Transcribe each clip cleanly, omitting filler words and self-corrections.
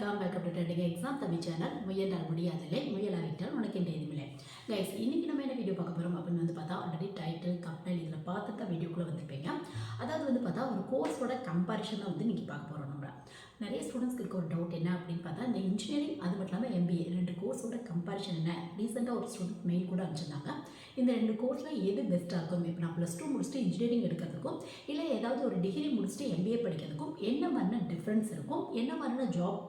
Welcome to trending exam Tamil channel. முயன்றால் முடியாதில்லை, முயலாவிட்டால் உனக்கு எந்த இதுமில்லை. கைஸ், இன்னைக்கு நம்ம என்ன வீடியோ பார்க்க போகிறோம் அப்படின்னு பார்த்தா, ஆல்ரெடி டைட்டில் கம்பெனி இதில் பார்த்து தான் வீடியோக்குள்ளே வந்திருப்பீங்க. அதாவது பார்த்தா ஒரு கோர்ஸோட கம்பேரிஷனாக நீங்கள் பார்க்க போகிறோம். நம்ம நிறைய ஸ்டூடெண்ட்ஸ்க்கு இருக்க ஒரு டவுட் என்ன அப்படின்னு பார்த்தா, இந்த இன்ஜினியரிங் அது மட்டும் இல்லாமல் எம்பிஏ ரெண்டு கோர்ஸோட கம்பேரிஷன் என்ன. ரீசெண்டாக ஒரு ஸ்டூடெண்ட் மெயில் கூட அனுப்பிச்சிருந்தாங்க. இந்த ரெண்டு கோர்ஸில் எது பெஸ்ட்டாக இருக்கும், இப்போ நான் +2 முடிச்சுட்டு இன்ஜினியரிங் எடுக்கிறதுக்கும் இல்லை ஏதாவது ஒரு டிகிரி முடிச்சுட்டு எம்பிஏ படிக்கிறதுக்கும் என்ன மாதிரியான டிஃப்ரென்ஸ் இருக்கும், என்ன மாதிரியான ஜாப்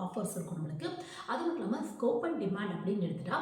ஆஃபர்ஸ் இருக்கும் நம்மளுக்கு. அது மட்டும் இல்லாமல் ஸ்கோப் அண்ட் டிமாண்ட் அப்படின்னு எடுத்துட்டா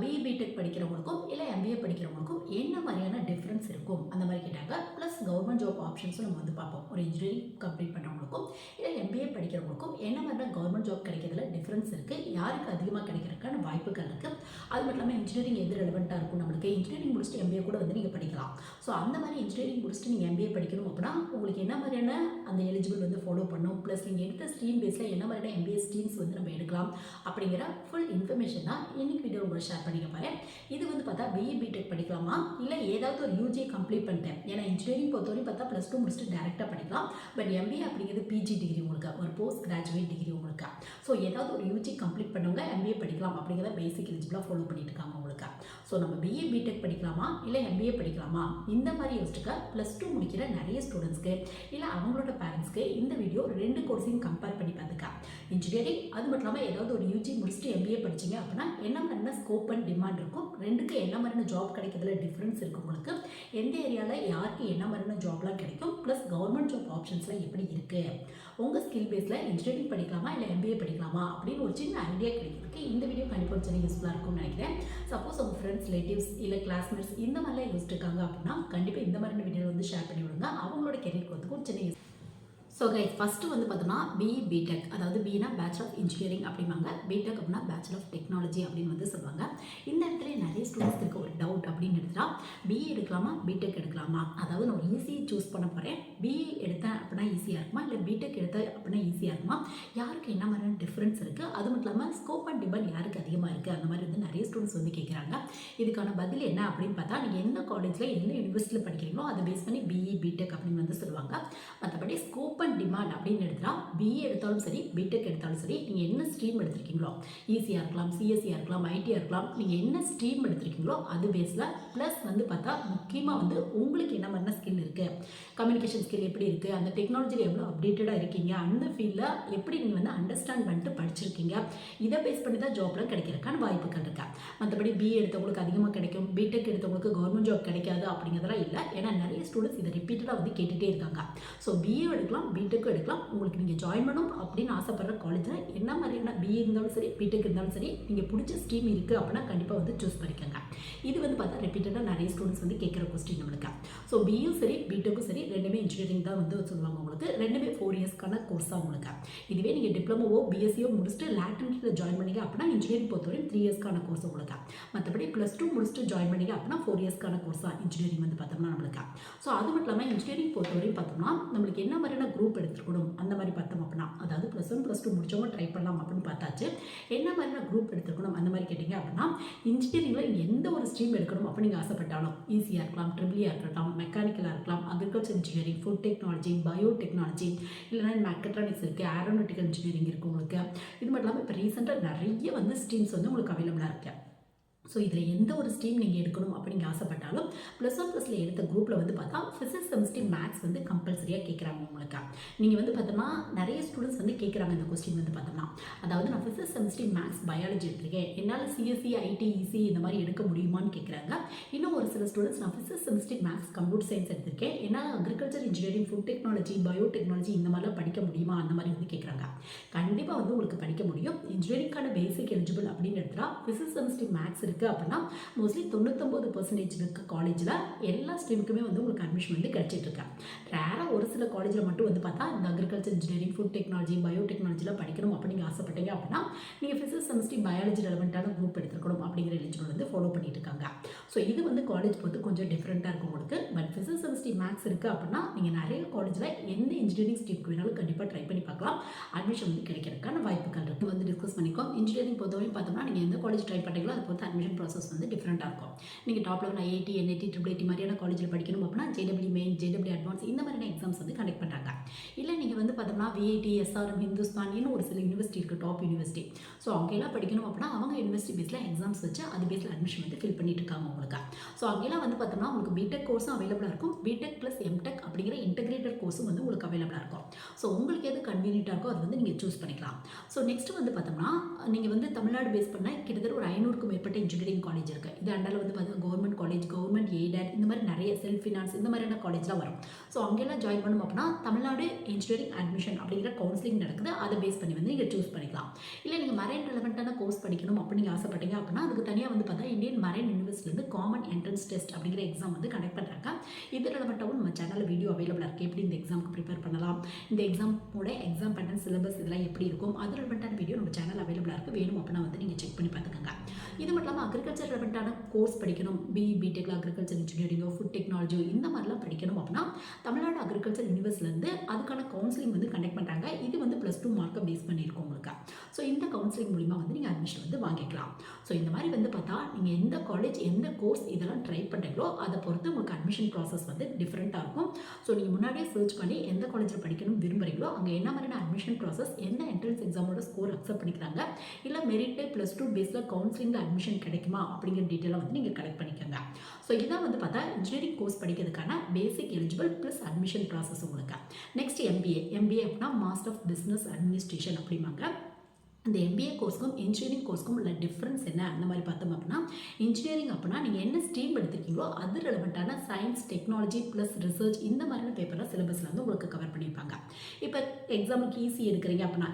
பிஇ பிடெக் படிக்கிறவங்களுக்கும் இல்லை எம்பிஏ படிக்கிறவங்களுக்கும் என்ன மாதிரியான டிஃப்ரென்ஸ் இருக்கும் அந்த மாதிரி கேட்டாங்க. ப்ளஸ் கவர்மெண்ட் ஜாப் ஆப்ஷன்ஸும் நம்ம பார்ப்போம். ஒரு இன்ஜினியரிங் கம்ப்ளீட் பண்ணுறவங்களுக்கும் இல்லை எம்பிஏ படிக்கிறவங்களுக்கும் என்ன மாதிரியான கவர்மெண்ட் ஜாப் கிடைக்கிறதுல டிஃப்ரென்ஸ் இருக்குது, யாருக்கு அதிகமாக கிடைக்கிறதுக்கான வாய்ப்புகள் இருக்குது. அது மட்டும் இல்லாமல் இன்ஜினியரிங் எது ரெலவெண்ட்டாக இருக்கும் நம்மளுக்கு. இன்ஜினியரிங் முடிச்சுட்டு எம்பிஏ கூட நீங்கள் படிக்கலாம். ஸோ அந்த மாதிரி இன்ஜினியரிங் முடிச்சுட்டு நீங்கள் எம்பிஏ படிக்கணும் அப்படின்னா உங்களுக்கு என்ன மாதிரியான அந்த எலிஜிபிள் ஃபாலோ பண்ணணும். ப்ளஸ் நீங்கள் எடுத்த ஸ்ட்ரீம் பேஸில் என்ன மாதிரியான எம்பிஏ ஸ்ட்ரீம்ஸ் நம்ம எடுக்கலாம் அப்படிங்கிற ஃபுல் இன்ஃபர்மேஷன் தான் இன்னைக்கு வீடியோ உங்களுக்கு ஷேர் பண்ணிக்க போகிறேன். இது பார்த்தா பிஇ பிடெக் படிக்கலாமா இல்லை ஏதாவது ஒரு யூஜி கம்ப்ளீட் பண்ணிட்டேன். ஏன்னா இன்ஜினியரிங் பொறுத்தவரைக்கும் பார்த்தா +2 முடிச்சுட்டு டேரெக்டாக படிக்கலாம். பட் எம்பிஏ அப்படிங்கிறது பிஜி டிகிரி உங்களுக்கு, ஒரு போஸ்ட் கிராஜுவேட் டிகிரி உங்களுக்கு. ஸோ ஏதாவது ஒரு யூஜி கம்ப்ளீட் பண்ணவங்க எம்பிஏ படிக்கலாம் அப்படிங்கிறத பேசிக் எலிஜிபிளாக ஃபாலோ பண்ணிட்டு இருக்காங்க உங்களுக்கு. ஸோ நம்ம பிஇ பிடெக் படிக்கலாமா இல்லை எம்பிஏ படிக்கலாமா இந்த மாதிரி யோசிச்சுக்க +2 முடிக்கிற நிறைய ஸ்டூடெண்ட்ஸ்க்கு இல்லை அவங்களோட பேரண்ட்ஸ்க்கு இந்த வீடியோ ரெண்டு கோர்ஸையும் கம்பேர் பண்ணி பார்த்துக்க. இன்ஜினியரிங் அது மட்டும் இல்லாமல் ஏதாவது ஒரு யூஜி முடிச்சுட்டு எம்பிஏ படிச்சிங்க அப்படின்னா என்ன மாதிரியான ஸ்கோப் அண்ட் டிமாண்ட் இருக்கும், ரெண்டுக்கு என்ன மாதிரியான ஜாப் கிடைக்கிறதுல டிஃப்ரென்ஸ் இருக்கும் உங்களுக்கு, எந்த ஏரியாவில் யாருக்கு என்ன மாதிரியான ஜாப்லாம் கிடைக்கும், ப்ளஸ் கவர்மெண்ட் ஜாப் ஆப்ஷன்ஸ்லாம் எப்படி இருக்குது, உங்கள் ஸ்கில் பேஸில் இன்ஜினியரிங் படிக்கலாமா இல்லை எம்பிஏ படிக்கலாமா அப்படின்னு ஒரு சின்ன ஐடியா கிடைக்கிறதுக்கு இந்த வீடியோ கண்டிப்பாக சின்ன யூஸ்ஃபுல்லாக இருக்கும்னு நினைக்கிறேன். சப்போஸ் உங்கள் ஃப்ரெண்ட்ஸ், ரிலேட்டிவ்ஸ் இல்லை கிளாஸ்மேட்ஸ் இந்த மாதிரிலாம் யோசிச்சுட்டு இருக்காங்க அப்படின்னா கண்டிப்பாக இந்த மாதிரியான வீடியோ ஷேர் பண்ணி விடுங்க. அவங்களோட கெரியர் growth-க்கு ஒரு சின்ன ஸோ கைஸ், ஃபஸ்ட்டு பார்த்தோம்னா பிஇ பிடெக், அதாவது பினா பேச்சுலர் ஆஃப் இன்ஜினியரிங் அப்படிம்பாங்க, பிடெக் அப்படின்னா பேச்சுலர் ஆஃப் டெக்னாலஜி அப்படின்னு சொல்லுவாங்க. இந்த இடத்துல நிறைய ஸ்டூடெண்ட்ஸ் இருக்க ஒரு டவுட் அப்படின்னு எடுத்துட்டா, பிஇ எடுக்கலாமா பிடெக் எடுக்கலாமா, அதாவது நான் ஈஸி சூஸ் பண்ண போகிறேன். பிஇ எடுத்தேன் அப்படின்னா ஈஸியாக இருக்குமா இல்லை பிடெக் எடுத்தேன் அப்படின்னா ஈஸியாக இருக்குமா, யாருக்கு என்ன மாதிரியான டிஃப்ரென்ஸ் இருக்குது, அது மட்டும் இல்லாமல் ஸ்கோப் அண்ட் டிமாண்ட் யாருக்கு அதிகமாக இருக்குது அந்த மாதிரி நிறைய ஸ்டூடெண்ட்ஸ் கேட்குறாங்க. இதுக்கான பதில் என்ன அப்படின்னு பார்த்தா, நீங்கள் எந்த காலேஜில் எந்த யூனிவர்சிட்டியில் படிக்கிறீங்களோ அதை பேஸ் பண்ணி பிஇ பிடெக் அப்படின்னு சொல்லுவாங்க. மற்றபடி ஸ்கோப் அண்ட் டிமாண்ட் அப்படின்னு எடுத்துட்டா பிஇ எடுத்தாலும் சரி பிடெக் எடுத்தாலும் சரி, நீங்கள் என்ன ஸ்ட்ரீம் எடுத்திருக்கீங்களோ, ஈஸியாக இருக்கலாம், சிஎஸ்சியாக இருக்கலாம், ஐடியாக இருக்கலாம், நீங்கள் என்ன ஸ்ட்ரீம் எடுத்திருக்கீங்களோ அது பேஸில் ப்ளஸ் பார்த்தா முக்கியமாக உங்களுக்கு என்ன மாதிரியான ஸ்கில் இருக்குது, கம்யூனிகேஷன் ஸ்கில் எப்படி இருக்குது, அந்த டெக்னாலஜியில் எவ்வளோ அப்டேட்டடாக இருக்கீங்க, அந்த ஃபீல்டில் எப்படி நீங்கள் அண்டர்ஸ்டாண்ட் பண்ணிட்டு படிச்சிருக்கீங்க, இதை பேஸ் பண்ணி தான் ஜாப்லாம் கிடைக்கிறதுக்கான வாய்ப்புகள் இருக்கா. மற்றபடி பிஇ எடுத்தவங்களுக்கு அதிகமாக கிடைக்கும், பிடெக் எடுத்தவங்களுக்கு கவர்மெண்ட் ஜாப் கிடைக்காது அப்படிங்கிறதெல்லாம் இல்லை. ஏன்னா நிறைய ஸ்டூடெண்ட்ஸ் இதை ரிப்பீட்டடாக கேட்டுகிட்டே இருக்காங்க. ஸோ பிஏ எடுக்கலாம் பிடெக்கும் எடுக்கலாம். உங்களுக்கு நீங்கள் ஜாயின் பண்ணணும் அப்படின்னு ஆசைப்படுற காலேஜில் என்ன மாதிரியான பிஏ இருந்தாலும் சரி பிடெக் இருந்தாலும் சரி, நீங்கள் பிடிச்ச ஸ்ட்ரீம் இருக்குது அப்படின்னா கண்டிப்பாக சூஸ் பண்ணிக்கோங்க. இது பார்த்தா ரிப்பீட்டடாக நிறைய ஸ்டூடெண்ட்ஸ் கேட்குற கொஸ்டின் நம்மளுக்கு. ஸோ பியும் சரி பிடெக்கும் சரி ரெண்டுமே இன்ஜினியரிங் தான் சொல்லுவாங்க உங்களுக்கு. ரெண்டுமே 4 இயர்ஸ்க்கான கோர்ஸ் தான் உங்களுக்கு. இதுவே நீங்கள் டிப்ளமோவோ பிஎஸ்சியோ முடிச்சுட்டு லேட்டன்ட்டில் ஜாயின் பண்ணிங்க அப்படின்னா இன்ஜினியரிங் பொறுத்தவரை 3 இயர்ஸ்க்கான கோர்ஸ் உங்களுக்கு. மற்றபடி +2 முடிச்சுட்டு ஜாயின் பண்ணிங்க அப்படின்னா 4 இயர்ஸ்க்கான கோர்ஸ் தான் இன்ஜினியரிங் பார்த்தோம்னா நம்மளுக்கு. ஸோ அது மட்டும் இல்லாமல் இன்ஜினியரிங் பொறுத்தவரையும் பார்த்தோம்னா நம்மளுக்கு என்ன மாதிரியான குரூப் எடுத்துக்கணும் அந்த மாதிரி பார்த்தோம் அப்படின்னா, அதாவது +1 +2 முடிச்சவங்க ட்ரை பண்ணலாம் அப்படின்னு பார்த்தாச்சு. என்ன மாதிரியான குரூப் எடுத்துக்கணும் அந்த மாதிரி கேட்டிங்க அப்படின்னா, இன்ஜினியரிங்கில் நீங்கள் எந்த ஒரு ஸ்ட்ரீம் எடுக்கணும் அப்படின்னு நீங்கள் ஆசைப்பட்டாலும், ஈஸியாக இருக்கலாம், ட்ரிபிளியாக இருக்கட்டும், மெக்கானிக்கலாக இருக்கலாம், agriculture engineering, food technology, bio technology, இல்லைனா மெக்கட்ரானிக்ஸ் இருக்குது, ஏரோநாட்டிக்கல் இன்ஜினியரிங் இருக்குது உங்களுக்கு. இது மட்டும் இல்லாமல் இப்போ ரீசெண்டாக நிறைய ஸ்ட்ரீம்ஸ் உங்களுக்கு அவைலபிளாக இருக்குது. ஸோ இதில் எந்த ஒரு ஸ்ட்ரீம் நீங்கள் எடுக்கணும் அப்படிங்க ஆசைப்பட்டாலும் +1 +ல எடுத்த குரூப்பில் பார்த்தா ஃபிசிக்ஸ் கெமிஸ்ட்ரி மேக்ஸ் கம்பல்சரியாக கேட்குறாங்க உங்களுக்கு. நீங்கள் பார்த்தோம்னா நிறைய ஸ்டூடெண்ட்ஸ் கேட்குறாங்க இந்த கொஸ்டின் பார்த்தோம்னா, அதாவது நான் ஃபிசிக்ஸ் கெமிஸ்ட்ரி மேக்ஸ் பயாலஜி எடுத்திருக்கேன், என்னால் சிஎஸ்சி ஐடி இசி இந்த மாதிரி எடுக்க முடியுமான்னு கேட்குறாங்க. இன்னும் ஒரு சில ஸ்டூடெண்ட்ஸ் நான் physics chemistry maths computer science எடுத்திருக்கேன், என்னால் agriculture engineering, food technology, bio technology இந்த மாதிரிலாம் படிக்க முடியுமா அந்த மாதிரி கேட்குறாங்க. கண்டிப்பாக உங்களுக்கு படிக்க முடியும். இன்ஜினியரிங்கான பேசிக் எலிஜிபிள் அப்படின்னு எடுத்துட்டா ஃபிசிக்ஸ் கெமிஸ்ட்ரி மேக்ஸ் இருக்குது அப்படின்னா மோஸ்ட்லி 99% இருக்க காலேஜில் எல்லா ஸ்ட்ரீமுக்குமே உங்களுக்கு அட்மிஷன் கிடைச்சிட்டு இருக்கேன். ரேராக ஒரு சில காலேஜில் மட்டும் பார்த்தா இந்த agriculture engineering, food technology, bio டெக்னாலஜியில் படிக்கணும் அப்படிங்க ஆசைப்பட்டீங்க அப்படின்னா நீங்கள் ஃபிசிக்ஸ் கெமிஸ்ட்ரி பயாலஜி ரெலவெண்ட்டான குரூப் எடுத்துக்கணும் அப்படிங்கிற எலிஜிபிள் ஃபாலோ பண்ணிட்டு இருக்காங்க. ஸோ இது காலேஜ் பொறுத்து கொஞ்சம் டிஃப்ரெண்ட்டாக இருக்கும் உங்களுக்கு. பட் ஃபிசிக்ஸ் கெமிஸ்ட்ரி மேக்ஸ் இருக்குது அப்படின்னா நீங்கள் நிறைய காலேஜில் எந்த இன்ஜினியரிங் ஸ்ட்ரீமுக்கு வேணாலும் கண்டிப்பாக ட்ரை பண்ணி பார்க்கலாம். அட்மிஷன் கிடைக்கிறதுக்கான வாய்ப்புகள் இருக்குது டிஸ்கஸ் பண்ணிக்கோம். இன்ஜினியரிங் பொறுத்தவரையும் பார்த்தோம்னா நீங்கள் எந்த காலேஜ் ட்ரை பண்ணுறீங்களோ அதை பொறுத்து அட்மிஷன் அட்மிஷன் ப்ராசஸ் வந்து டிஃப்ரெண்ட்டாக இருக்கும். நீங்கள் top level IIT, NIT, IIIT மாதிரியான காலேஜில் படிக்கணும் அப்படின்னா JEE மெயின், JEE அட்வான்ஸ் இந்த மாதிரியான எக்ஸாம்ஸ் வந்து கண்டக்ட் பண்ணுறாங்க. இல்லை நீங்கள் வந்து பார்த்தோம்னா VIT, SRM, ஹிந்துஸ்தான் இன்னும் ஒரு சில யூனிவர்சிட்டி இருக்குது, டாப் யூனிவர்சிட்டி. ஸோ அங்கெல்லாம் படிக்கணும் அப்படின்னா அவங்க யூனிவர்சிட்டி பேஸில் எக்ஸாம்ஸ் வச்சு அது பேஸில் அட்மிஷன் வந்து ஃபில் பண்ணிட்டு இருக்காங்க உங்களுக்கு. ஸோ அங்கெல்லாம் வந்து பார்த்தோம்னா உங்களுக்கு பிடெக் கோர்ஸும் அவைலபிளாக இருக்கும், பிடெக் ப்ளஸ் எம்டெக் அப்படிங்கிற இன்டெகிரேட்டட் கோர்ஸும் வந்து உங்களுக்கு அவைலபிளாக இருக்கும். ஸோ உங்களுக்கு எது கன்வீனியன்ட்டாக இருக்கோ அது வந்து நீங்கள் சூஸ் பண்ணிக்கலாம். ஸோ நெக்ஸ்ட் வந்து பார்த்தோம்னா நீங்கள் வந்து தமிழ்நாடு பேஸ் பண்ண கிட்டத்தட்ட ஒரு 500க்கும் மேற்பட்ட இன்ஜினியரிங் காலேஜ் இருக்குது. இது அண்டால வந்து பார்த்தீங்கன்னா கவர்மெண்ட் காலேஜ், கவர்மெண்ட் எய்டட் இந்த மாதிரி நிறைய செல்ஃப் ஃபினான்ஸ் இந்த மாதிரியான காலேஜ்லாம் வரும். ஸோ அங்கெல்லாம் ஜாயின் பண்ணணும் அப்படின்னா தமிழ்நாடு இன்ஜினியரிங் அட்மிஷன் அப்படிங்கிற கவுன்சிலிங் நடக்குது, அதை பேஸ் பண்ணி வந்து நீங்கள் சூஸ் பண்ணிக்கலாம். இல்லை நீங்கள் மரைன் ரெலவெண்ட்டான கோர்ஸ் படிக்கணும் அப்படின்னு நீங்கள் ஆசைப்பட்டீங்க அப்படின்னா அதுக்கு தனியாக வந்து பார்த்தா இந்தியன் மரைன் யூனிவர்சிட்டிலேருந்து காமன் என்ட்ரன்ஸ் டெஸ்ட் அப்படிங்கிற எக்ஸாம் வந்து கண்டக்ட் பண்ணுறாங்க. இது ரெலவெண்ட்டாகவும் நம்ம சேனலில் வீடியோ அவைலபிளாக இருக்குது, எப்படி இந்த எக்ஸாமுக்கு ப்ரிப்பேர் பண்ணலாம், இந்த எக்ஸாமோட எக்ஸாம் பேட்டர்ன், சிலபஸ் இதெல்லாம் எப்படி இருக்கும், அது ரெலவெண்ட்டான வீடியோ நம்ம சேனல் அவைலபிளாக இருக்குது. வேணும் அப்படின்னா வந்து நீங்கள் செக் பண்ணி பார்த்துக்கோங்க. இது மட்டும் இல்லாமல் அக்ரிகல்ச்சர் ரெலவெண்ட்டான கோர்ஸ் படிக்கணும், பிடெக்கில் அக்ரிகல்ச்சர் இன்ஜினியரிங்கோ ஃபுட் டெக்னாலஜியோ இந்த மாதிரிலாம் படிக்கணும் அப்படின்னா தமிழ்நாடு அக்ரிகல்ச்சர் யூனிவர்சிட்டிலேருந்து அதுக்கான கவுன்சிலிங் வந்து கண்டக்ட் பண்ணுறாங்க. இது வந்து +2 மார்க்கை பேஸ் பண்ணியிருக்கோம் உங்களுக்கு. ஸோ இந்த கவுன்சிலிங் மூலிமா வந்து நீங்கள் அட்மிஷன் வந்து வாங்கிக்கலாம். ஸோ இந்த மாதிரி வந்து பார்த்தா நீங்கள் எந்த காலேஜ் எந்த கோர்ஸ் இதெல்லாம் ட்ரை பண்ணுறீங்களோ அதை பொறுத்து உங்களுக்கு அட்மிஷன் ப்ராசஸ் வந்து டிஃப்ரெண்ட்டாக இருக்கும். ஸோ நீங்கள் முன்னாடியே சர்ச் பண்ணி எந்த காலேஜில் படிக்கணும் விரும்புகிறீங்களோ அங்கே என்ன மாதிரியான அட்மிஷன் ப்ராசஸ், என்ன என்ட்ரன்ஸ் எக்ஸாமோட ஸ்கோர் அக்செப்ட் பண்ணிக்கிறாங்க, இல்லை மெரிட் +2 பேஸில் கவுன்சிலிங்கில் அட்மிஷன் கிடைக்குமா அப்படிங்கிற டீட்டெயிலாக வந்து நீங்கள் கலெக்ட் பண்ணிக்கோங்க. ஸோ இதான் வந்து பார்த்தா இன்ஜினியரிங் கோர்ஸ் படிக்கிறதுக்கான பேசிக் எலிஜிபிள் ப்ளஸ் அட்மிஷன் ப்ராசஸ் உங்களுக்கு. நெக்ஸ்ட் எம்பிஏ அப்படின்னா மாஸ்டர் ஆஃப் பிஸ்னஸ் அட்மினிஸ்ட்ரேஷன் அப்படிம்பாங்க. இந்த எம்பிஏ கோர்ஸ்க்கும் இன்ஜினியரிங் கோர்ஸ்க்கும் உள்ள டிஃப்ரென்ஸ் என்ன அந்த மாதிரி பார்த்தோம் அப்படின்னா இன்ஜினியரிங் அப்படின்னா நீங்கள் என்ன ஸ்ட்ரீம் எடுத்திருக்கீங்களோ அது ரெலவெண்ட்டான சயின்ஸ், டெக்னாலஜி ப்ளஸ் ரிசர்ச் இந்த மாதிரியான பேப்பரில் சிலபஸில் வந்து உங்களுக்கு கவர் பண்ணியிருப்பாங்க. இப்போ எக்ஸாம்பிளுக்கு ஈஸி எடுக்கிறீங்க அப்படின்னா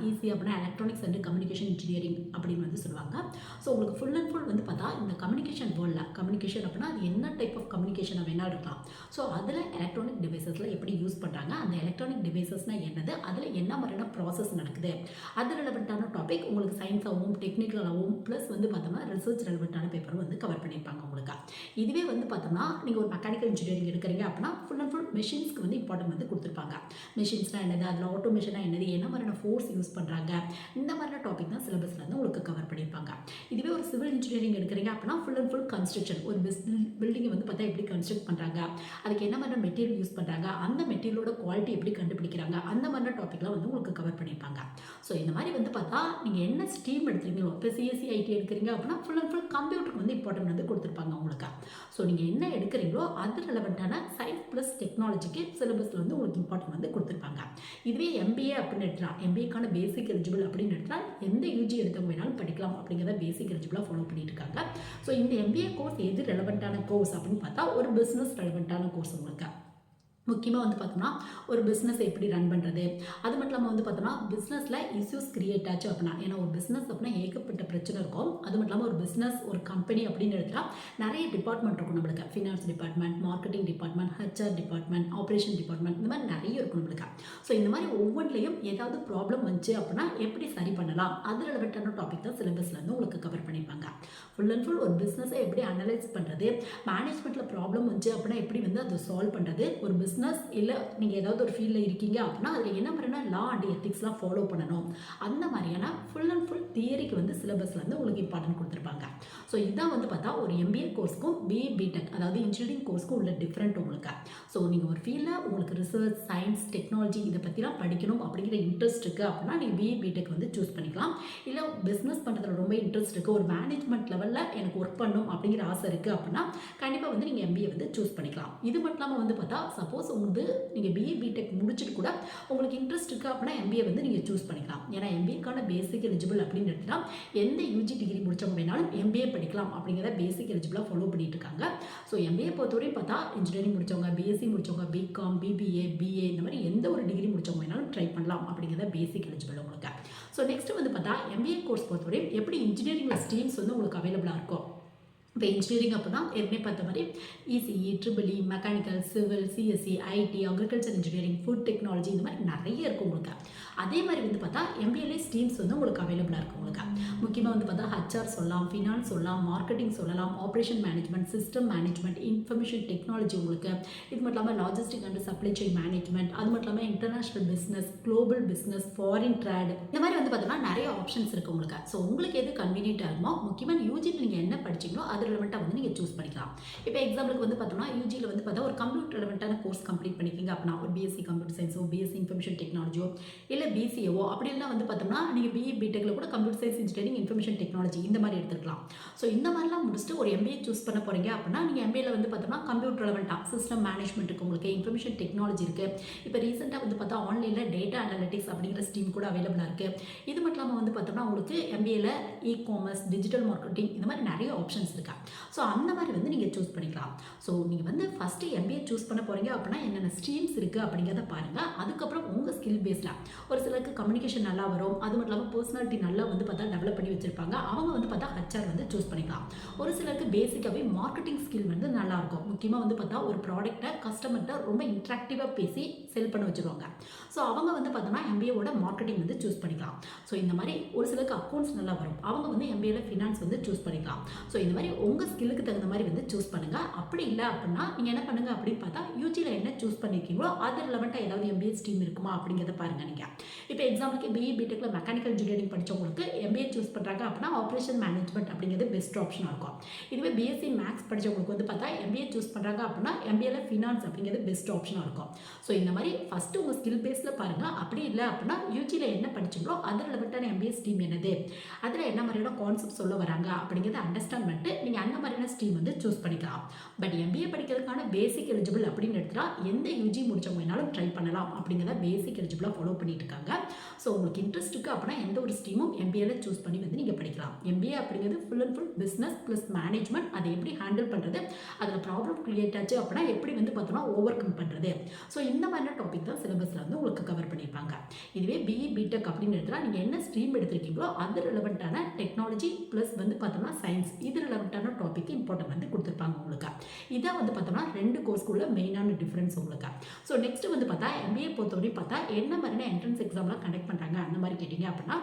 எலக்ட்ரானிக்ஸ் அண்ட் கம்யூனிகேஷன் இன்ஜினியரிங் அப்படின்னு வந்து சொல்லுவாங்க. ஸோ உங்களுக்கு ஃபுல் அண்ட் ஃபுல் வந்து பார்த்தா இந்த கம்யூனிகேஷன் வேர்ல்டில் கம்யூனிகேஷன் அப்படின்னா அது என்ன டைப் ஆஃப் கம்யூனிகேஷனை வேணாலும் இருக்கலாம். ஸோ அதில் எலக்ட்ரானிக் டிவைசஸில் எப்படி யூஸ் பண்ணுறாங்க, அந்த எலக்ட்ரானிக் டிவைசஸ்னால் என்னது, அதில் என்ன மாதிரியான ப்ராசஸ் நடக்குது, அது ரெலவெண்ட்டான டாபிக் உங்களுக்கு சயின்ஸாகவும் டெக்னிக்கலாகவும் ப்ளஸ் வந்து பார்த்தோம்னா ரிசர்ச் ரெலவெண்ட்டான பேப்பரும் வந்து கவர் பண்ணியிருப்பாங்க உங்களுக்கு. இதுவே வந்து பார்த்தோம்னா நீங்கள் ஒரு மெக்கானிக்கல் இன்ஜினியரிங் எடுக்கிறீங்க அப்படின்னா ஃபுல் அண்ட் ஃபுல் மெஷின்ஸ்க்கு வந்து இம்பார்ட்டன்ட் வந்து கொடுத்துருப்பாங்க. மெஷின்ஸ்னால் என்னது, அதில் ஆட்டோமேஷனாக என்னது, என்ன மாதிரியான ஃபோர்ஸ் யூஸ் பண்ணுறாங்க, இந்த மாதிரியான டாபிக் தான் சிலபஸில் வந்து உங்களுக்கு கவர் பண்ணியிருப்பாங்க. இதுவே ஒரு சிவில் இன்ஜினியரிங் எடுக்கிறீங்க அப்படின்னா ஃபுல் அண்ட் ஃபுல் கன்ஸ்ட்ரக்ஷன், ஒரு பில்டிங்கை வந்து பார்த்தா எப்படி கன்ஸ்ட்ரக்ட் பண்ணுறாங்க, அதுக்கு என்ன மாதிரியான மெட்டீரியல் யூஸ் பண்ணுறாங்க, அந்த மெட்டீரியலோட குவாலிட்டி எப்படி கண்டுபிடிக்கிறாங்க, அந்த மாதிரியான டாபிக்லாம் வந்து உங்களுக்கு கவர் பண்ணியிருப்பாங்க. ஸோ இந்த மாதிரி வந்து பார்த்தா நீங்கள் என்ன ஸ்ட்ரீம் எடுத்துருக்கீங்களோ, இப்போ சிஎஸ்சி ஐடி எடுக்கிறீங்க அப்படின்னா ஃபுல் அண்ட் ஃபுல் கம்ப்யூட்டருக்கு வந்து இம்பார்ட்டன்ட் வந்து கொடுத்துருப்பாங்க உங்களுக்கு. ஸோ நீங்கள் என்ன எடுக்கிறீங்களோ அது ரெலவெண்ட்டான சயின்ஸ் ப்ளஸ் டெக்னாலஜிக்கு சிலபஸில் வந்து உங்களுக்கு இம்பார்ட்டன்ட் வந்து கொடுத்துருப்பாங்க. இதுவே எம்பிஏ அப்படின்னு எடுத்துலாம், எம்பிஏக்கான பேசிக் எலிஜிபிள் அப்படின்னு எடுத்தால் எந்த யூஜி எடுத்தவங்க வேணாலும் படிக்கலாம் அப்படிங்கிறத பேசிக் எலிஜிபிளாக ஃபாலோ பண்ணிட்டு இருக்காங்க. ஸோ இந்த எம்பிஏ கோர்ஸ் எது ரெலவெண்ட்டான கோர்ஸ் அப்படின்னு பார்த்தா ஒரு பிஸ்னஸ் ரெலவெண்ட்டான கோர்ஸ் உங்களுக்கு. முக்கியமாக வந்து பார்த்தோம்னா ஒரு பிஸ்னஸ் எப்படி ரன் பண்ணுறது, அது மட்டும் இல்லாமல் வந்து பார்த்தோம்னா பிஸ்னஸில் இஷ்யூஸ் கிரியேட் ஆச்சு அப்படின்னா, ஏன்னா ஒரு பிஸ்னஸ் அப்படின்னா ஏகப்பட்ட பிரச்சனை இருக்கும். அது மட்டும் இல்லாமல் ஒரு பிஸ்னஸ் ஒரு கம்பெனி அப்படின்னு எடுத்துகிட்டா நிறைய டிபார்ட்மெண்ட் இருக்கும் நம்மளுக்கு. Finance department, marketing department, HR department, operation department இந்த மாதிரி நிறைய இருக்கும் நம்மளுக்கு. ஸோ இந்த மாதிரி ஒவ்வொன்றிலையும் ஏதாவது ப்ராப்ளம் வந்துச்சு அப்படின்னா எப்படி சரி பண்ணலாம், அது ரெலவெண்ட்டான டாபிக் தான் சிலபஸில் வந்து உங்களுக்கு கவர் பண்ணியிருப்பாங்க. ஃபுல் அண்ட் ஃபுல் ஒரு பிஸ்னஸை எப்படி அனலைஸ் பண்ணுறது, மேனேஜ்மெண்ட்டில் ப்ராப்ளம் வந்துச்சு அப்படின்னா எப்படி வந்து அதை சால்வ் பண்ணுறது, ஒரு பிஸ்னஸ் இல்லை நீங்கள் ஏதாவது ஒரு ஃபீல்டில் இருக்கீங்க அப்படின்னா அதில் என்ன மாதிரியான லா அண்ட் எத்திக்ஸ்லாம் ஃபாலோ பண்ணணும், அந்த மாதிரியான ஃபுல் அண்ட் ஃபுல் தியரிக்கு வந்து சிலபஸில் வந்து உங்களுக்கு இம்பார்ட்டன்ட் கொடுத்துருப்பாங்க. ஸோ இதான் வந்து பார்த்தா ஒரு எம்பிஏ கோர்ஸ்க்கும் பிடெக் அதாவது இன்ஜினியரிங் கோர்ஸ்க்கும் உள்ள டிஃப்ரெண்ட் உங்களுக்கு. ஸோ நீங்கள் ஒரு ஃபீல்டில் உங்களுக்கு ரிசர்ச், சயின்ஸ், டெக்னாலஜி இதை பற்றிலாம் படிக்கணும் அப்படிங்கிற இன்ட்ரெஸ்ட் இருக்குது அப்படின்னா நீங்கள் பிடெக் வந்து சூஸ் பண்ணிக்கலாம். இல்லை பிஸ்னஸ் பண்ணுறதுல ரொம்ப இன்ட்ரெஸ்ட் இருக்குது, ஒரு மேனேஜ்மெண்ட் லெவலில் எனக்கு ஒர்க் பண்ணணும் அப்படிங்கிற ஆசை இருக்குது அப்படின்னா கண்டிப்பாக வந்து நீங்கள் எம்பிஏ வந்து சூஸ் பண்ணிக்கலாம். இது மட்டும் இல்லாமல் வந்து பார்த்தா சப்போஸ் உங்களுக்கு நீங்கள் பிடெக் முடிச்சுட்டு கூட உங்களுக்கு இன்ட்ரெஸ்ட் இருக்குது அப்படின்னா எம்பிஏ வந்து நீங்கள் சூஸ் பண்ணிக்கலாம். ஏன்னா எம்பிஏக்கான பேசிக் எலிஜிபிள் அப்படின்னு எடுத்துட்டா எந்த யூஜி டிகிரி முடிச்சவங்க வேணாலும் எம்பிஏ படிக்கலாம் அப்படிங்கிறத பேசிக் எலிஜிபிளாக ஃபாலோ பண்ணிட்டு இருக்காங்க. ஸோ எம்பிஏ பொறுத்தவரையும் பார்த்தா இன்ஜினியரிங் முடிச்சவங்க, பிஎஸ்சி முடிச்சவங்க, பிகாம், பிபிஏ, பிஏ இந்த மாதிரி எந்த ஒரு டிகிரி முடிச்சவங்க வேணாலும் ட்ரை பண்ணலாம் அப்படிங்கிறத பேசிக் எலிஜிபிள் உங்களுக்கு. ஸோ நெக்ஸ்ட் வந்து பார்த்தா எம்பிஏ கோர்ஸ் பொறுத்தவரையும் எப்படி இன்ஜினியரிங் ஸ்ட்ரீம்ஸ் வந்து உங்களுக்கு அவைலபிளாக இருக்கும். இப்போ இன்ஜினியரிங் அப்படின்னா ஏற்கனவே பார்த்த மாதிரி ECE, triple E, mechanical, civil, CSE, IT, agriculture engineering, food technology இந்த மாதிரி நிறைய இருக்கும் உங்களுக்கு. அதே மாதிரி வந்து பார்த்தா எம்பிஏலே ஸ்ட்ரீம்ஸ் வந்து உங்களுக்கு அவைலபிளாக இருக்கும் உங்களுக்கு. முக்கியமாக வந்து பார்த்தா ஹச்ஆர் சொல்லலாம், ஃபினான்ஸ் சொல்லலாம், மார்க்கெட்டிங் சொல்லலாம், operation management, system management, information technology உங்களுக்கு. இது மட்டும் இல்லாமல் logistic and supply chain management, அது மட்டும் இல்லாமல் international business, global business, foreign trade, இந்த மாதிரி வந்து பார்த்தோம்னா நிறைய ஆப்ஷன்ஸ் இருக்குது உங்களுக்கு. ஸோ உங்களுக்கு எது கன்வீனியன்ட்டாக இருக்குமோ, முக்கியமாக யூஜியில் நீங்கள் என்ன படிச்சிங்களோ அது ரிலவெண்ட்டாக வந்து நீங்கள் சூஸ் பண்ணிக்கலாம். இப்போ எக்ஸாம்பிளுக்கு வந்து பார்த்தோம்னா யூஜியில் வந்து பார்த்தா ஒரு கம்ப்யூட்டர் ரிலவெண்ட்டான கோர்ஸ் கம்ப்ளீட் பண்ணிக்கிங்க அப்படின்னா ஒரு பிஎஸ்சி கம்ப்யூட்டர் சயின்ஸோ, பிஎஸ்சி இன்ஃபர்மேஷன் டெக்னாலஜியோ, இல்லை பிசிஏவோ, அப்படி இல்லைனா வந்து பார்த்தோம்னா நீங்கள் பிஇ பிடெக்கில் கூட computer science engineering, information technology இந்த மாதிரி எடுத்துக்கலாம். ஸோ இந்த மாதிரிலாம் முடிச்சுட்டு ஒரு எம்பிஏ சூஸ் பண்ண போகிறீங்க அப்படின்னா நீங்கள் எம்பிஏல வந்து பார்த்தோம்னா கம்ப்யூட்டர் ரிலவெண்ட்டாக சிஸ்டம் மேனேஜ்மெண்ட் இருக்குது உங்களுக்கு, இன்ஃபர்மேஷன் டெக்னாலஜி இருக்குது. இப்போ ரீசெண்டாக வந்து பார்த்தா ஆன்லைனில் டேட்டா அனாலிட்டிக்ஸ் அப்படிங்கிற ஸ்ட்ரீம் கூட அவைலபிளாக இருக்குது. இது மட்டும் இல்லாமல் வந்து பார்த்தோம்னா உங்களுக்கு எம்பிஏல இ-காமர்ஸ், டிஜிட்டல் மார்க்கெட்டிங் இந்த மாதிரி நிறைய ஆப்ஷன்ஸ் இருக்கா. ஸோ அந்த மாதிரி வந்து நீங்கள் சூஸ் பண்ணிக்கலாம். ஸோ நீங்கள் வந்து ஃபஸ்ட்டு எம்பிஏ சூஸ் பண்ண போகிறீங்க அப்படின்னா என்னென்ன ஸ்ட்ரீம்ஸ் இருக்குது அப்படிங்கிறத பாருங்கள். அதுக்கப்புறம் உங்கள் ஸ்கில் பேஸில் ஒரு சிலருக்கு கம்யூனிகேஷன் நல்லா வரும், அது மட்டும் இல்லாமல் பர்சனாலிட்டி நல்லா வந்து பார்த்தா டெவலப் பண்ணி வச்சுருப்பாங்க, அவங்க வந்து பார்த்தா ஹச்ஆர் வந்து சூஸ் பண்ணிக்கலாம். ஒரு சிலருக்கு பேசிக்காகவே மார்க்கெட்டிங் ஸ்கில் வந்து நல்லாயிருக்கும். முக்கியமாக வந்து பார்த்தா ஒரு ப்ராடக்ட்டை கஸ்டமர்கிட்ட ரொம்ப இன்ட்ராக்டிவாக பேசி செல் பண்ண வச்சுருவாங்க. ஸோ அவங்க வந்து பார்த்தோம்னா எம்பிஏவோட மார்க்கெட்டிங் வந்து சூஸ் பண்ணிக்கலாம். ஸோ இந்த மாதிரி ஒரு சிலருக்கு அக்கௌண்ட்ஸ் நல்லா வரும், அவங்க வந்து எம்பிஏல ஃபினான்ஸ் வந்து சூஸ் பண்ணிக்கலாம். ஸோ இந்த மாதிரி உங்கள் ஸ்கில்லுக்கு தகுந்த மாதிரி வந்து சூஸ் பண்ணுங்கள். அப்படி இல்லை அப்படின்னா நீங்கள் என்ன பண்ணுங்கள் அப்படின்னு பார்த்தா யூஜியில் என்ன சூஸ் பண்ணியிருக்கீங்களோ அது ரிலவெண்ட்டாக ஏதாவது எம்பிஏ ஸ்ட்ரீம் இருக்குமா அப்படிங்கிறத பாருங்கள் நீங்கள். இப்போ எக்ஸாம்பிளுக்கு பிஇ பிடெக்கில் மெக்கானிக்கல் இன்ஜினியரிங் படித்தவங்களுக்கு எம்பிஏ சூஸ் பண்ணுறாங்க அப்படின்னா ஆப்ரேஷன் மேனேஜ்மெண்ட் அப்படிங்கிறது பெஸ்ட் ஆப்ஷனாக இருக்கும். இதுவே பிஎஸ்சி மேக்ஸ் படித்தவங்களுக்கு வந்து பார்த்தா எம்பிஏ சூஸ் பண்ணுறாங்க அப்படின்னா எம்பிஏல ஃபினான்ஸ் அப்படிங்கிறது பெஸ்ட் ஆப்ஷனாக இருக்கும். ஸோ இந்த மாதிரி ஃபஸ்ட்டு உங்கள் ஸ்கில் பேஸில் பாருங்கள். அப்படி இல்லை அப்படின்னா யூஜியில் என்ன படிச்சிங்களோ அது ரிலவெண்ட்டான எம்பிஏ ஸ்ட்ரீம் என்னது, அதில் என்ன மாதிரியான கான்செப்ட் சொல்ல வராங்க அப்படிங்கிறத அண்டர்ஸ்டாண்ட் பண்ணிட்டு நீங்கள் அந்த மாதிரியான ஸ்ட்ரீம் வந்து சூஸ் பண்ணிக்கலாம். பட் எம்பிஏ படிக்கிறதுக்கான பேசிக் எலிஜிபிள் அப்படின்னு எடுத்துட்டா எந்த யூஜி முடிச்சவங்க வேணாலும் ட்ரை பண்ணலாம் அப்படிங்கிறத பேசிக் எலிஜிபிளாக ஃபாலோ பண்ணிட்டு இருக்காங்க. ஸோ உங்களுக்கு இன்ட்ரெஸ்ட் இருக்குது அப்படின்னா எந்த ஒரு ஸ்ட்ரீமும் எம்பிஏல சூஸ் பண்ணி வந்து நீங்கள் படிக்கலாம். எம்பிஏ அப்படிங்கிறது full and full business plus management. அதை எப்படி ஹேண்டில் பண்ணுறது, அதில் ப்ராப்ளம் கிரியேட் ஆச்சு அப்படின்னா எப்படி வந்து பார்த்தோம்னா ஓவர் கம் பண்ணுறது. ஸோ இந்த மாதிரியான டாபிக் தான் சிலபஸில் வந்து உங்களுக்கு கவர் பண்ணியிருப்பாங்க. இதுவே பிஇ பிடெக் அப்படின்னு எடுத்துட்டா நீங்கள் என்ன ஸ்ட்ரீம் எடுத்திருக்கீங்களோ அது ரிலவெண்ட்டான டெக்னாலஜி ப்ளஸ் வந்து பார்த்தோம்னா சயின்ஸ், இது ரிலவெண்ட்டான டாபிக் இம்பார்ட்டன்ட் வந்து கொடுத்துருப்பாங்க உங்களுக்கு. இதான் வந்து பார்த்தோம்னா ரெண்டு கோர்ஸ்க்குள்ள மெயினான டிஃப்ரென்ஸ் உங்களுக்கு. ஸோ நெக்ஸ்ட் வந்து பார்த்தா எம்பிஏ பொறுத்தவரையும் பார்த்தா என்ன மாதிரியான என்ட்ரன்ஸ் எக்ஸாம்லாம் கண்டக்ட் பண்ணுறாங்க அந்த மாதிரி கேட்டிங்க அப்படின்னா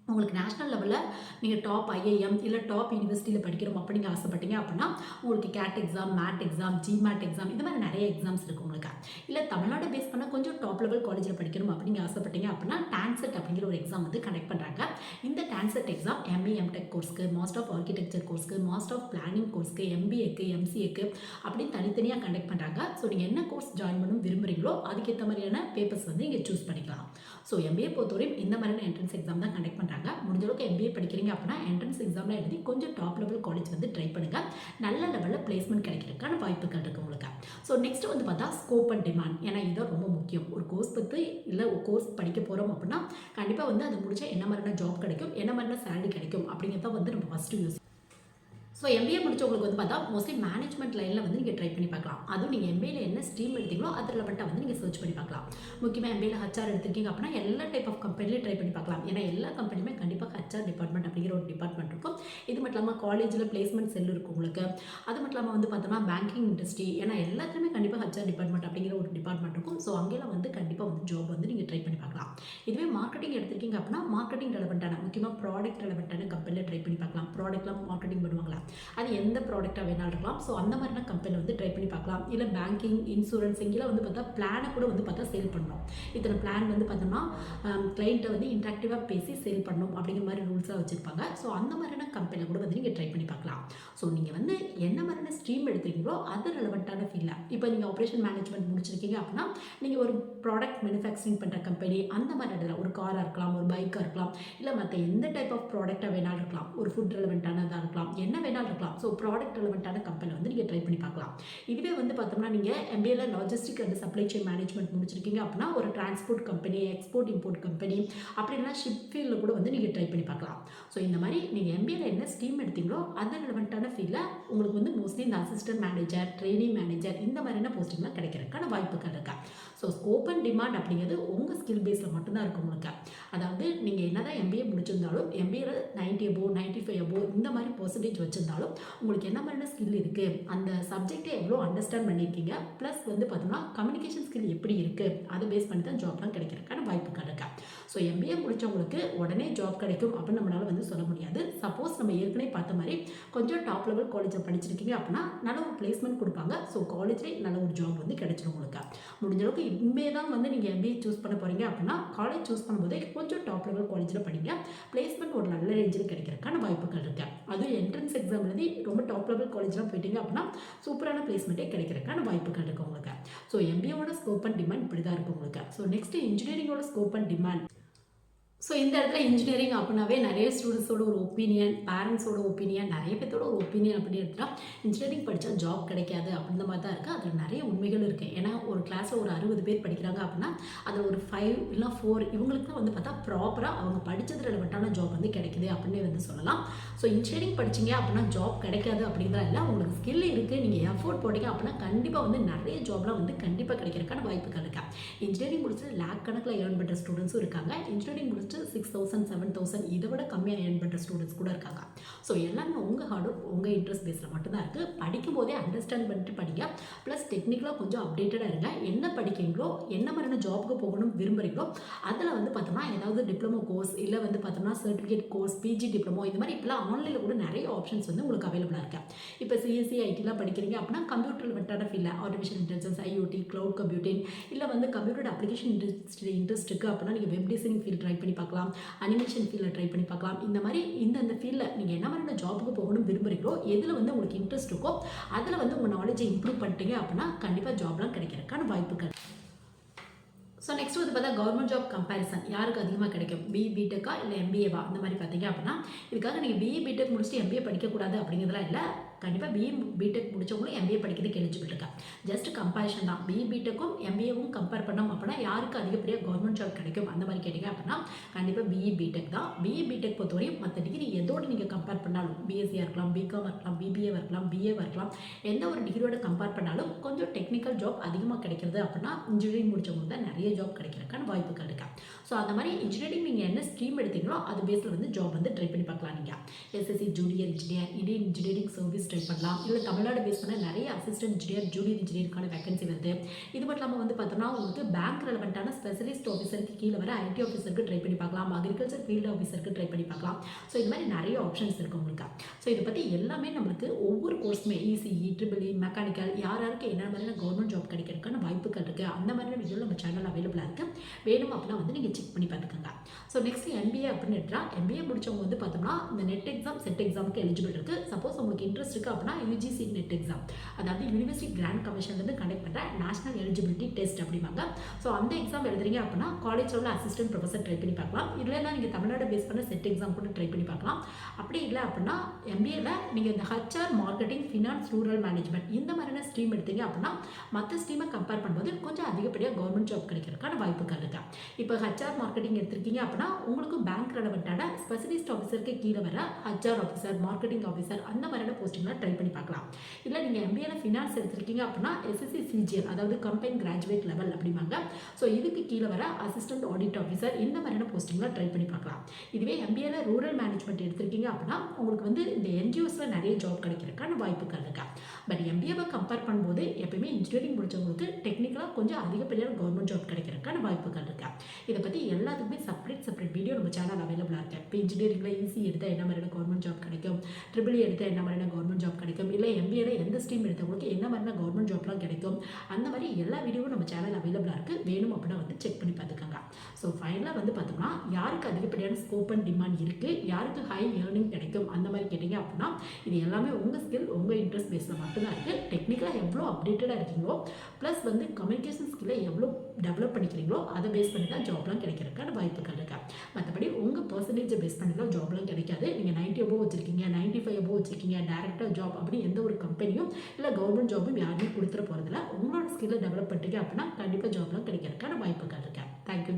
உங்களுக்கு நேஷனல் லெவலில் நீங்கள் டாப் ஐஐஎம் இல்லை டாப் யூனிவர்சிட்டியில் படிக்கிறோம் அப்படிங்க ஆசைப்பட்டீங்க அப்படின்னா உங்களுக்கு GATE exam, MAT exam, GMAT exam இந்த மாதிரி நிறைய எக்ஸாம்ஸ் இருக்குது உங்களுக்கு. இல்லை தமிழ்நாடு பேஸ் பண்ணால் கொஞ்சம் டாப் லெவல் காலேஜில் படிக்கணும் அப்படிங்க ஆசைப்பட்டீங்க அப்படின்னா டான்செட் அப்படிங்கிற ஒரு எக்ஸாம் வந்து கண்டக்ட் பண்ணுறாங்க. இந்த டான்செட் எக்ஸாம் எம்ஏ எம்டெக் கோர்ஸ்க்கு, மாஸ்டர் ஆஃப் ஆர்கிடெக்சர் கோர்ஸ்க்கு, மாஸ்டர் ஆஃப் பிளானிங் கோர்ஸ்க்கு, எம்பிஏக்கு, எம்சிஏக்கு அப்படின்னு தனித்தனியாக கண்டக்ட் பண்ணுறாங்க. ஸோ நீங்கள் என்ன கோர்ஸ் ஜாயின் பண்ணணும் விரும்புகிறீங்களோ அதுக்கேற்ற மாதிரியான பேப்பர்ஸ் வந்து இங்கே சூஸ் பண்ணிக்கலாம். ஸோ எம்பிஏ பொறுத்தவரையும் இந்த மாதிரியான என்ட்ரன்ஸ் எக்ஸாம் தான் கண்டக்ட் பண்ணுறாங்க. முடிஞ்ச அளவுக்கு எம்பிஏ படிக்கிறீங்க அப்படின்னா என்ட்ரன்ஸ் எக்ஸாமில் எழுதி கொஞ்சம் டாப் லெவல் காலேஜ் வந்து ட்ரை பண்ணுங்கள். நல்ல லெவலில் பிளேஸ்மெண்ட் கிடைக்கிறதுக்கான வாய்ப்புகள் இருக்குது உங்களுக்கு. ஸோ நெக்ஸ்ட் வந்து பார்த்தா ஸ்கோப் அண்ட் டிமாண்ட். ஏன்னா இதுதான் ரொம்ப முக்கியம். ஒரு கோர்ஸ் பற்றி இல்லை ஒரு கோர்ஸ் படிக்க போகிறோம் அப்படின்னா கண்டிப்பாக வந்து அது முடிச்சா என்ன மாதிரியான ஜாப் கிடைக்கும், என்ன மாதிரியான சேலரி கிடைக்கும் அப்படிங்கிறத வந்து நம்ம ஃபஸ்ட்டு யூஸ். ஸோ எம்பிஏ முடிச்சவங்களுக்கு வந்து பார்த்தா மோஸ்ட்லி மேனேஜ்மெண்ட் லைனில் வந்து நீங்கள் ட்ரை பண்ணி பார்க்கலாம். அதுவும் நீங்கள் எம்பிஏல என்ன ஸ்ட்ரீம் எடுத்தீங்களோ அது ரிலவெண்ட்டாக வந்து நீங்கள் சர்ச் பண்ணி பார்க்கலாம். முக்கியமாக எம்பிஏல ஹச்ஆர் எடுத்துருக்கீங்க அப்படின்னா எல்லா டைப் ஆஃப் கம்பெனிலையும் ட்ரை பண்ணி பார்க்கலாம். ஏன்னா எல்லா கம்பெனியுமே கண்டிப்பாக ஹச்ஆர் டிபார்ட்மெண்ட் அப்படிங்கிற ஒரு டிபார்ட்மெண்ட் இருக்கும். இது மட்டும் இல்லாமல் காலேஜில் பிளேஸ்மெண்ட் செல் இருக்கும் உங்களுக்கு. அது மட்டும் இல்லாமல் வந்து பார்த்தோம்னா பேங்கிங் இண்டஸ்ட்ரி, ஏன்னா எல்லாத்துலேயுமே கண்டிப்பாக ஹச்ஆர் டிபார்ட்மெண்ட் அப்படிங்கிற ஒரு டிபார்ட்மெண்ட் இருக்கும். ஸோ அங்கெல்லாம் வந்து கண்டிப்பாக வந்து ஜாப் வந்து நீங்கள் ட்ரை பண்ணி பார்க்கலாம். இதுவே மார்க்கெட்டிங் எடுத்துருக்கீங்க அப்படின்னா மார்க்கெட்டிங் ரெலவெண்ட்டான முக்கியமாக ப்ராடக்ட் ரெலவெண்ட்டான கம்பெனியில் ட்ரை பண்ணி பார்க்கலாம். ப்ராடக்ட்லாம் மார்க்கெட்டிங் பண்ணுவாங்களா, அது எந்த ப்ராடக்டாக வேணாலும் இருக்கலாம். ஸோ அந்த மாதிரியான கம்பெனியில் வந்து ட்ரை பண்ணி பார்க்கலாம். இல்லை பேங்கிங், இன்சூரன்ஸ் இங்கெல்லாம் வந்து பார்த்தா பிளானை கூட வந்து பார்த்தா சேல் பண்ணணும். இத்தனை பிளான் வந்து பார்த்தோம்னா கிளைண்ட்டை வந்து இன்ட்ராக்டிவாக பேசி சேல் பண்ணணும் அப்படிங்கிற மாதிரி ரூல்ஸாக வச்சுருப்பாங்க. ஸோ அந்த மாதிரியான கம்பெனியில் கூட வந்து நீங்கள் ட்ரை பண்ணி பார்க்கலாம். ஸோ நீங்கள் வந்து என்ன மாதிரியான ஸ்ட்ரீம் எடுத்துருக்கீங்களோ அது ரெலவெண்ட்டான ஃபீல்டில் இப்போ நீங்கள் ஆப்ரேஷன் மேனேஜ்மெண்ட் முடிச்சிருக்கீங்க அப்படின்னா நீங்கள் ஒரு ப்ராடக்ட் மேனுஃபேக்சரிங் பண்ணுற கம்பெனி அந்த மாதிரி இடத்துல ஒரு காராக இருக்கலாம், ஒரு பைக்காக இருக்கலாம், இல்லை மற்ற எந்த டைப் ஆஃப் ப்ராடக்டாக வேணாலும் இருக்கலாம், ஒரு ஃபுட் ரெலவெண்ட்டானதாக இருக்கலாம், என்ன வேணாலும் இருக்கலாம். ஸோ ப்ராடக்ட் ரெலவெண்ட்டான கம்பெனி வந்து நீங்கள் ட்ரை பண்ணி பார்க்கலாம். இதுவே வந்து பார்த்தோம்னா நீங்கள் எம்பிஏல logistic and supply chain management முடிச்சிருக்கீங்க அப்படின்னா ஒரு transport company, export import company அப்படின்னா ஷிப் ஃபீல்டில் கூட வந்து நீங்கள் ட்ரை பண்ணி பண்ணி பார்க்கலாம். ஸோ இந்த மாதிரி நீங்கள் எம்பிஏல என்ன ஸ்ட்ரீம் எடுத்தீங்களோ அந்த ரிலவெண்ட்டான ஃபீல்டில் உங்களுக்கு வந்து மோஸ்ட்லி இந்த அசிஸ்டன்ட் மேனேஜர், ட்ரெயினிங் மேனேஜர் இந்த மாதிரியான போஸ்டிங்லாம் கிடைக்கிறதுக்கான வாய்ப்புகள் இருக்கா. ஸோ ஸ்கோப் அண்ட் டிமாண்ட் அப்படிங்கிறது உங்கள் ஸ்கில் பேஸில் மட்டும்தான் இருக்கும் உங்களுக்கு. அதாவது நீங்கள் என்ன தான் எம்பிஏ முடிச்சிருந்தாலும் எம்பிஏல 90 above 95 above இந்த மாதிரி பர்சன்டேஜ் வச்சுருந்தாலும் உங்களுக்கு என்ன மாதிரியான ஸ்கில் இருக்குது, அந்த சப்ஜெக்டை எவ்வளோ அண்டர்ஸ்டாண்ட் பண்ணியிருக்கீங்க, ப்ளஸ் வந்து பார்த்தோம்னா கம்யூனிகேஷன் ஸ்கில் எப்படி இருக்குது, அதை பேஸ் பண்ணி தான் ஜாப்லாம் கிடைக்கிறதுக்கான வாய்ப்புகள் இருக்கா. ஸோ எம்பிஏ முடித்தவங்களுக்கு உடனே ஜாப் கிடைக்கும் அப்படின்னு நம்மளால் வந்து சொல்ல முடியாது. சப்போஸ் நம்ம ஏற்கனவே பார்த்த மாதிரி கொஞ்சம் டாப் லெவல் காலேஜில் படிச்சிருக்கீங்க அப்படின்னா நல்ல ஒரு பிளேஸ்மெண்ட் கொடுப்பாங்க. ஸோ காலேஜ்லேயே நல்ல ஒரு ஜாப் வந்து கிடைச்சிடும் உங்களுக்கு. முடிஞ்ச அளவுக்கு இனிமே தான் வந்து நீங்கள் எம்பிஏ சூஸ் பண்ண போகிறீங்க அப்படின்னா காலேஜ் சூஸ் பண்ணும்போதே கொஞ்சம் டாப் லெவல் காலேஜில் படிங்க. பிளேஸ்மெண்ட் ஒரு நல்ல ரேஞ்சில் கிடைக்கிறதுக்கான வாய்ப்புகள் இருக்குது. அதுவும் என்ட்ரன்ஸ் எக்ஸாம் எழுதி ரொம்ப டாப் லெவல் காலேஜ்லாம் போயிட்டீங்க அப்படின்னா சூப்பரான பிளேஸ்மெண்ட்டே கிடைக்கிறதுக்கான வாய்ப்புகள் இருக்குது உங்களுக்கு. ஸோ எம்பிஏவோட ஸ்கோப் அண்ட் டிமாண்ட் இப்படி தான் இருக்கும் உங்களுக்கு. ஸோ நெக்ஸ்ட் இன்ஜினியரிங்கோட ஸ்கோப் அண்ட் டிமாண்ட். ஸோ இந்த இடத்துல இன்ஜினியரிங் அப்படின்னாவே நிறைய ஸ்டூடெண்ட்ஸோட ஒரு ஒப்பீனியன், பேரண்ட்ஸோட ஒப்பீனியன், நிறைய பேர்த்தோட ஒரு ஒப்பீனியன் அப்படின்னு எடுத்துட்டா இன்ஜினியரிங் படித்தா ஜாப் கிடைக்காது அப்படின்ற மாதிரி தான் இருக்குது. அதில் நிறைய உண்மைகள் இருக்குது. ஏன்னா ஒரு கிளாஸில் ஒரு 60 பேர் படிக்கிறாங்க அப்படின்னா அதில் ஒரு 5 இல்லை 4 இவங்களுக்குலாம் வந்து பார்த்தா ப்ராப்பராக அவங்க படித்தது ரெலவெண்ட்டான ஜாப் வந்து கிடைக்குது அப்படின்னு வந்து சொல்லலாம். ஸோ இன்ஜினியரிங் படிச்சிங்க அப்படின்னா ஜாப் கிடைக்காது அப்படிங்கிறா இல்லை, உங்களுக்கு ஸ்கில் இருக்குது, நீங்கள் எஃபோர்ட் போட்டிங்க அப்படின்னா கண்டிப்பாக வந்து நிறைய ஜாப்லாம் வந்து கண்டிப்பாக கிடைக்கிறதுக்கான வாய்ப்புகள் இருக்கா. இன்ஜினியரிங் முடிச்சு லேக் கணக்கில் ஏர்ன் பண்ணுற ஸ்டூடெண்ட்ஸும் இருக்காங்க. இன்ஜினியரிங் முடிச்சு 6,000 7,000 இதை விட கம்மியாக ஏர்ன் பண்ணுற ஸ்டூடெண்ட்ஸ் கூட இருக்காங்க. ஸோ எல்லாமே உங்கள் ஹார்ட் ஒர்க், உங்கள் இன்ட்ரெஸ்ட் பேஸில் மட்டும்தான் இருக்குது. படிக்கும் போதே அண்டர்ஸ்டாண்ட் பண்ணிட்டு படிங்க. ப்ளஸ் டெக்னிக்கலாக கொஞ்சம் அப்டேட்டடாக இருங்க. என்ன படிக்கிறீங்களோ, என்ன மாதிரியான ஜாப்புக்கு போகணும் விரும்புகிறீங்களோ அதில் வந்து பார்த்தோம்னா ஏதாவது டிப்ளமோ கோர்ஸ் இல்லை வந்து பார்த்தோம்னா சர்டிஃபிகேட் கோர்ஸ், பிஜி டிப்ளமோ இந்த மாதிரி இப்போலாம் ஆன்லைனில் கூட நிறைய ஆப்ஷன்ஸ் வந்து உங்களுக்கு அவைலபிளாக இருக்கு. இப்போ சிஎஸ்சி ஐடிலாம் படிக்கிறீங்க அப்படின்னா கம்ப்யூட்டர் ரிலேட்டடான ஃபீல்டில் artificial intelligence, IoT, cloud computing இல்லை வந்து கம்ப்யூட்டர் அப்ளிகேஷன் இன்ட்ரெஸ்ட் இருக்குது அப்படின்னா நீங்கள் வெப் டிசைனிங் ஃபீல்ட் ட்ரை பண்ணி பார்க்கலாம், அனிமேஷன் ஃபீல்டில் ட்ரை பண்ணி பார்க்கலாம். இந்த மாதிரி இந்த ஃபீல்டில் நீங்கள் என்ன மாதிரியான ஜாப்புக்கு போகணும் விரும்புகிறீங்களோ, எதில் வந்து உங்களுக்கு இன்ட்ரெஸ்ட் இருக்கோ அதில் வந்து உங்கள் நாலேஜை இம்ப்ரூவ் பண்ணிட்டீங்க அப்படின்னா கண்டிப்பாக ஜாப்லாம் கிடைக்கிறதுக்கான வாய்ப்புகள். ஸோ நெக்ஸ்ட் வந்து பார்த்தா கவர்மெண்ட் ஜாப் கம்பேரிசன் யாருக்கு அதிகமாக கிடைக்கும், பிஇ பிடெக்கா இல்லை எம்பிஏவா அந்த மாதிரி பார்த்தீங்க அப்படின்னா இதுக்காக நீங்கள் பிஇ பிடெக் முடிச்சுட்டு எம்பிஏ படிக்கக்கூடாது அப்படிங்கிறதுலாம் இல்லை. கண்டிப்பாக பிஇ பிடெக் முடிச்சவங்களும் எம்பிஏ படிக்கிறதுக்கு எலிஜிபிள் இருக்கா. ஜஸ்ட் கம்பேரிஷன் தான். பிஇ பிடெக்கும் எம்பிஏவும் கம்பேர் பண்ணோம் அப்படின்னா யாருக்கு அதிகப்படியாக கவர்மெண்ட் ஜாப் கிடைக்கும் அந்த மாதிரி கேட்டிங்க அப்படின்னா கண்டிப்பாக பிஇ பிடெக் தான். பிஇ பிடெக் பொறுத்தவரையும் மற்ற டிகிரி எதோடு நீங்கள் கம்பேர் பண்ணாலும் பிஎஸ்சியாக இருக்கலாம், பிகாம் இருக்கலாம், பிபிஏவாக இருக்கலாம், பிஏவாக இருக்கலாம், எந்த ஒரு டிகிரியோட கம்பேர் பண்ணாலும் கொஞ்சம் டெக்னிக்கல் ஜாப் அதிகமாக கிடைக்கிறது அப்படின்னா இன்ஜினியரிங் முடிச்சவங்க தான் நிறைய ஜாப் கிடைக்கிறதுக்கான வாய்ப்புகள் இருக்கா. ஸோ அந்த மாதிரி இன்ஜினியரிங் நீங்கள் என்ன ஸ்ட்ரீம் எடுத்தீங்களோ அது பேஸில் வந்து ஜாப் வந்து ட்ரை பண்ணி பார்க்கலாம். நீங்கள் SSC junior engineer, Indian engineering service try பண்ணலாம். இல்லை தமிழ்நாடு பேஸ் பண்ண நிறைய அசிஸ்டன்ட் இன்ஜினியர், ஜூனியர் இன்ஜினியருக்கான வேகன்சி வருது. இது மட்டும் இல்லாமல் வந்து பார்த்தோம்னா உங்களுக்கு பேங்க் ரெலவெண்ட்டான ஸ்பெஷலிஸ்ட் ஆஃபீஸருக்கு கீழே வர ஐடி ஆஃபீஸருக்கு ட்ரை பண்ணி பார்க்கலாம், அக்ரிகல்ச்சர் ஃபீல்டு ஆஃபீஸருக்கு ட்ரை பண்ணி பார்க்கலாம். ஸோ இது மாதிரி நிறைய ஆப்ஷன்ஸ் இருக்குது உங்களுக்கு. ஸோ இதை பற்றி எல்லாமே நம்மளுக்கு ஒவ்வொரு கோர்ஸுமே இசிஇ, ட்ரிபிள்இ, மெக்கானிக்கல் யாருக்கு என்ன மாதிரியான கவர்மெண்ட் ஜாப் கிடைக்கிறதுக்கான வாய்ப்புகள் இருக்குது அந்த மாதிரியான வீடியோ நம்ம சேனல் அவைலபிளாக இருக்குது. வேணும் அப்படின்னா வந்து நீங்கள் செக் பண்ணி பார்த்துக்கோங்க. ஸோ நெக்ஸ்ட் எம்பிஏ அப்படின்னு எடுத்தால் எம்பிஏ முடிச்சவங்க வந்து பார்த்தோம்னா இந்த நெட் எக்ஸாம், செட் எக்ஸாமுக்கு எலிஜிபிள் இருக்குது. சப்போஸ் உங்களுக்கு இன்ட்ரெஸ்ட் இருக்குது அப்படின்னா யூஜிசி நெட் எக்ஸாம், அதாவது யூனிவர்சிட்டி கிராண்ட் கமிஷன்லேருந்து கண்டக்ட் பண்ணுற நேஷனல் எலிஜிபிலிட்டி டெஸ்ட் அப்படிம்பாங்க. ஸோ அந்த எக்ஸாம் எழுதுறீங்க அப்படின்னா காலேஜில் உள்ள அசிஸ்டன்ட் ப்ரொஃபஸர் ட்ரை பண்ணி பார்க்கலாம். இல்லைன்னா நீங்கள் தமிழ்நாடு பேஸ் பண்ண செட் எக்ஸாம் கூட ட்ரை பண்ணி பார்க்கலாம். அப்படி இல்லை அப்படின்னா எம்பிஏல நீங்கள் இந்த HR, marketing, finance, rural management இந்த மாதிரியான ஸ்ட்ரீம் எடுத்தீங்க அப்படின்னா மற்ற ஸ்ட்ரீமை கம்பேர் பண்ணும்போது கொஞ்சம் அதிகப்படியாக கவர்மெண்ட் ஜாப் கிடைக்கிறதுக்கான வாய்ப்புகள் இருக்கா. இப்போ ஹச்ஆர் மார்க்கெட்டிங் எடுத்திருக்கீங்க அப்படின்னா உங்களுக்கு பேங்க் ரெலவெண்ட்டான ஸ்பெஷலிஸ்ட் ஆஃபீஸருக்கு கீழே வர ஹச்ஆர் ஆஃபீஸர், மார்க்கெட்டிங் ஆஃபீஸர் அந்த மாதிரியான போஸ்டிங்லாம் ட்ரை பண்ணி பார்க்கலாம். இல்லை நீங்கள் எம்பிஏல ஃபினான்ஸ் எடுத்திருக்கீங்க அப்படின்னா எஸ்எஸ்சி சிஜிஎல் அதாவது கம்பெனி கிராஜுவேட் லெவல் அப்படிம்பாங்க. ஸோ இதுக்கு கீழே வர அசிஸ்டன்ட் ஆடிட் ஆஃபீஸர் இந்த மாதிரியான போஸ்டிங்லாம் ட்ரை பண்ணி பார்க்கலாம். இதுவே எம்பிஏல ரூரல் மேனேஜ்மெண்ட் எடுத்திருக்கீங்க அப்படின்னா உங்களுக்கு வந்து இந்த என்ஜிஓஸில் நிறைய ஜாப் கிடைக்கிறதுக்கான வாய்ப்புகள் இருக்கா. பட் எம்பிஏவை கம்பேர் பண்ணும்போது எப்பயுமே இன்ஜினியரிங் முடிச்சவங்களுக்கு டெக்னிக்கலாக கொஞ்சம் அதிகப்படியான கவர்மெண்ட் ஜாப் கிடைக்கிறதுக்கான வாய்ப்புகள் இருக்கா. இதை பற்றி எல்லாத்துக்குமே செப்பரேட் வீடியோ நம்ம சேனல் அவைலபிளாக இருக்குது. இப்போ இன்ஜினியரிங்கில் ஈஸி எடுத்தால் என்ன மாதிரியான கவர்மெண்ட் ஜாப் கிடைக்கும், ட்ரிபிள்இ எடுத்தால் என்ன மாதிரியான கவர்மெண்ட் ஜாப் கிடைக்கும், இல்லை எம்பிஏல எந்த ஸ்ட்ரீம் எடுத்தவங்களுக்கு என்ன மாதிரியான கவர்மெண்ட் ஜாப்லாம் கிடைக்கும், அந்த மாதிரி எல்லா வீடியோவும் நம்ம சேனல் அவைலபிளாக இருக்குது. வேணும் அப்படின்னா வந்து செக் பண்ணி பார்த்துக்கோங்க. ஸோ ஃபைனலாக வந்து பார்த்தோம்னா யாருக்கு அதிகப்படியான ஸ்கோப் அண்ட் டிமாண்ட் இருக்குது, யாருக்கு ஹை ஏர்னிங் கிடைக்கும் அந்த மாதிரி கேட்டிங்க அப்படின்னா இது எல்லாமே உங்கள் ஸ்கில், உங்கள் இன்ட்ரெஸ்ட் பேஸில் மட்டும்தான் இருக்குது. டெக்னிக்கலாக எவ்வளோ அப்டேட்டடாக இருக்கீங்களோ ப்ளஸ் வந்து கம்யூனிகேஷன் ஸ்கில்லை எவ்வளோ டெவலப் பண்ணிக்கிறீங்களோ அதை பேஸ் பண்ணி தான் ஜாப்லாம் கிடைக்கிறதுக்கான வாய்ப்புகள் இருக்கா. மற்றபடி உங்கள் பர்சன்டேஜை பேஸ் பண்ணி தான் ஜாப்லாம் கிடைக்காது. நீங்கள் 90 above வச்சுருக்கீங்க, 95 above வச்சுருக்கீங்க, டேரெக்டாக ஜாப் அப்படி எந்த ஒரு கம்பெனியும் இல்லை கவர்மெண்ட் ஜாபும் யாருமே கொடுத்துட போகிறதில்ல. உங்களோட ஸ்கில்லை டெவலப் பண்ணிட்டீங்க அப்படின்னா கண்டிப்பாக ஜாப்லாம் கிடைக்கிறதுக்கான வாய்ப்புகள் இருக்கா. தேங்க்யூ.